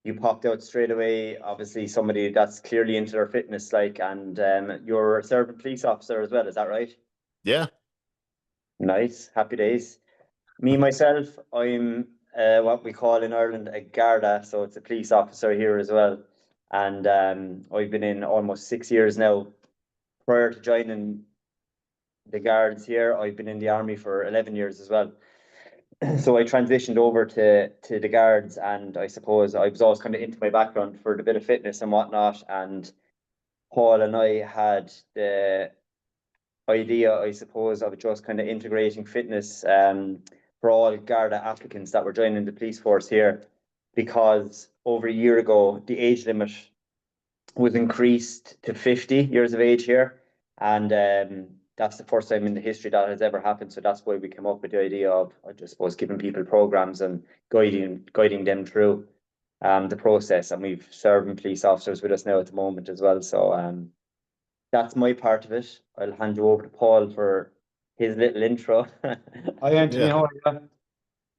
you popped out straight away. Obviously, somebody that's clearly into their fitness, like, and you're a serving police officer as well. Is that right? Yeah. Nice, happy days. Me myself, I'm what we call in Ireland a Garda, so it's a police officer here as well. And I've been in almost 6 years now. Prior to joining the Guards here, I've been in the army for 11 years as well. So I transitioned over to the Guards, and I suppose I was always kind of into my background for the bit of fitness and whatnot. And Paul and I had the idea, I suppose, of just kind of integrating fitness for all Garda applicants that were joining the police force here, because over a year ago the age limit was increased to 50 years of age here, and that's the first time in the history that has ever happened. So that's why we came up with the idea of, I just suppose, giving people programs and guiding them through the process. And we've serving police officers with us now at the moment as well. So that's my part of it. I'll hand you over to Paul for his little intro. Hi, Anthony. Yeah. How are you?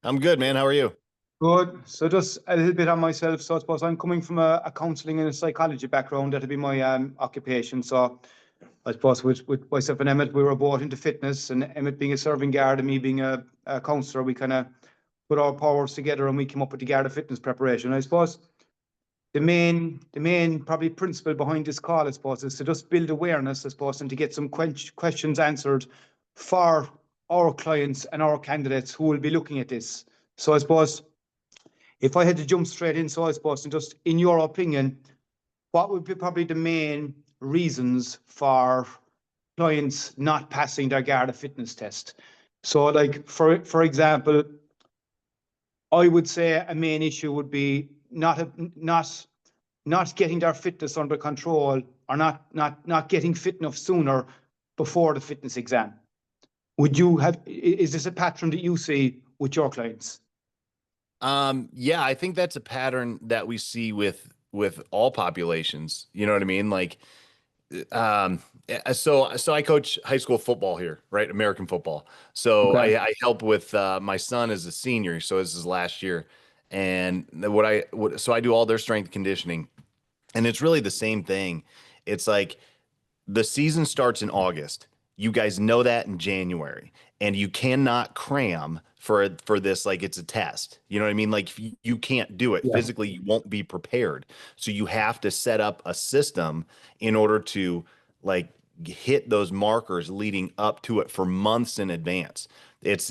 I'm good, man. How are you? Good. So just a little bit on myself. So I suppose I'm coming from a counselling and a psychology background. That'd be my occupation. So I suppose with myself and Emmett, we were both into fitness, and Emmett being a serving guard and me being a counsellor, we kind of put our powers together and we came up with the Garda fitness preparation. I suppose the main probably principle behind this call, I suppose, is to just build awareness, I suppose, and to get some questions answered for our clients and our candidates who will be looking at this. So I suppose if I had to jump straight in, so I suppose, and just in your opinion, what would be probably the main reasons for clients not passing their Garda fitness test? So like, for example, I would say a main issue would be not getting their fitness under control, or not getting fit enough sooner before the fitness exam. Is this a pattern that you see with your clients? Yeah, I think that's a pattern that we see with all populations. You know what I mean? Like, so I coach high school football here, right? American football. So Okay. I help with my son is a senior, so this is last year, and so I do all their strength conditioning, and it's really the same thing. It's like the season starts in August. You guys know that in January, and you cannot cram for this like it's a test. You know what I mean? Like you can't do it Yeah. physically, you won't be prepared. So you have to set up a system in order to like hit those markers leading up to it for months in advance.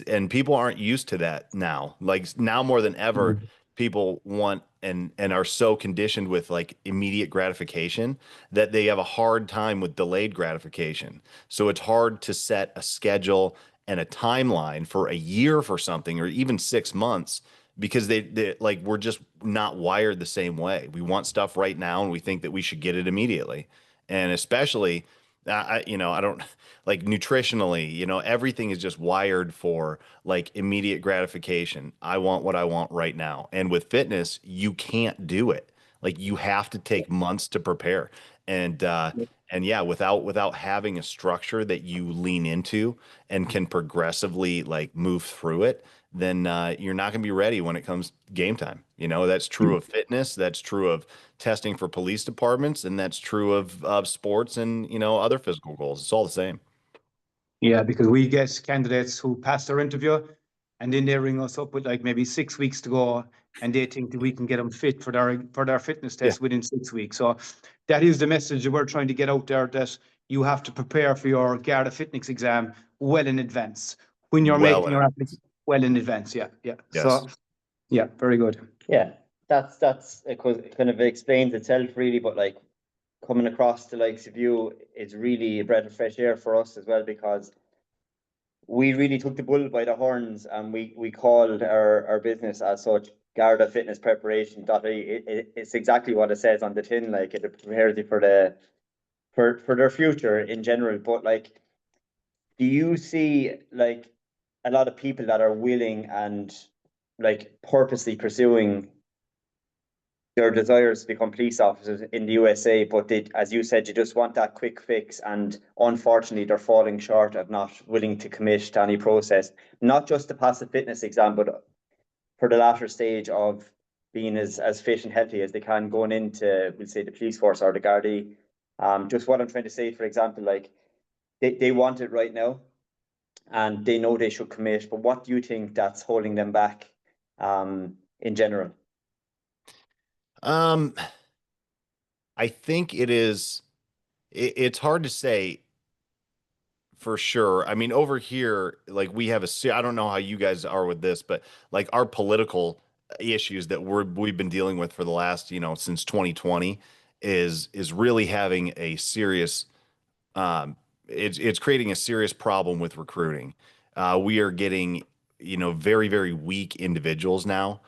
And people aren't used to that now. Like now more than ever, people want and are so conditioned with like immediate gratification that they have a hard time with delayed gratification. So it's hard to set a schedule and a timeline for a year for something or even 6 months because they like we're just not wired the same way. We want stuff right now and we think that we should get it immediately. And especially I don't like nutritionally, everything is just wired for like immediate gratification. I want what I want right now. And with fitness, you can't do it. Like you have to take months to prepare. And yeah, without having a structure that you lean into and can progressively like move through it, then you're not going to be ready when it comes game time. That's true of fitness. That's true of testing for police departments, and that's true of sports and other physical goals. It's all the same. Yeah, because we get candidates who pass their interview and then they ring us up with like maybe 6 weeks to go, and they think that we can get them fit for their fitness Yeah. test within 6 weeks. So that is the message that we're trying to get out there, that you have to prepare for your Garda fitness exam well in advance. When you're Well, making your application well in advance. Yeah. yes. So yeah, very good. Yeah, that's it kind of explains itself really, but like coming across the likes of you is really a breath of fresh air for us as well, because we really took the bull by the horns, and we called our business as such, Garda Fitness Preparation. It's exactly what it says on the tin. Like it prepares you for their future in general. But like, do you see like a lot of people that are willing and like purposely pursuing their desires to become police officers in the USA, but they, as you said, you just want that quick fix, and unfortunately they're falling short of not willing to commit to any process, not just to pass the fitness exam, but for the latter stage of being as fit and healthy as they can going into, we'll say, the police force or the Garda. Just what I'm trying to say, for example, like they want it right now and they know they should commit, but what do you think that's holding them back in general? I think it's hard to say for sure. I mean, over here, like we have I don't know how you guys are with this, but like our political issues that we've been dealing with for the last, since 2020 is really having a serious um, it's creating a serious problem with recruiting. We are getting, very, very weak individuals now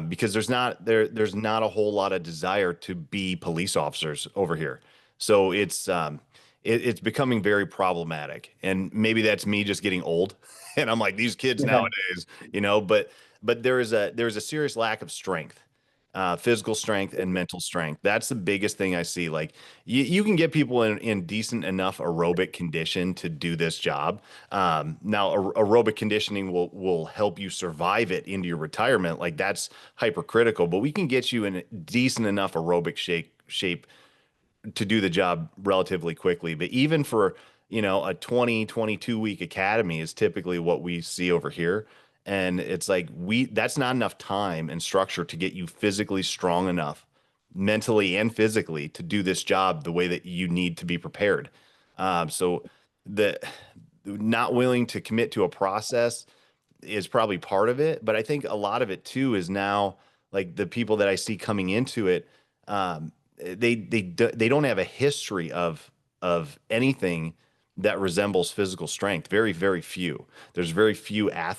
because there's not a whole lot of desire to be police officers over here. So it's becoming very problematic. And maybe that's me just getting old. And I'm like, these kids Yeah. nowadays, but there's a serious lack of strength, physical strength and mental strength. That's the biggest thing I see. Like you can get people in decent enough aerobic condition to do this job. Now aerobic conditioning will help you survive it into your retirement. Like that's hypercritical, but we can get you in a decent enough aerobic shape to do the job relatively quickly. But even for, a 22 week academy is typically what we see over here. And it's like that's not enough time and structure to get you physically strong enough, mentally and physically, to do this job the way that you need to be prepared. So the not willing to commit to a process is probably part of it, but I think a lot of it too is now like the people that I see coming into it, they don't have a history of anything that resembles physical strength. Very, very few. There's very few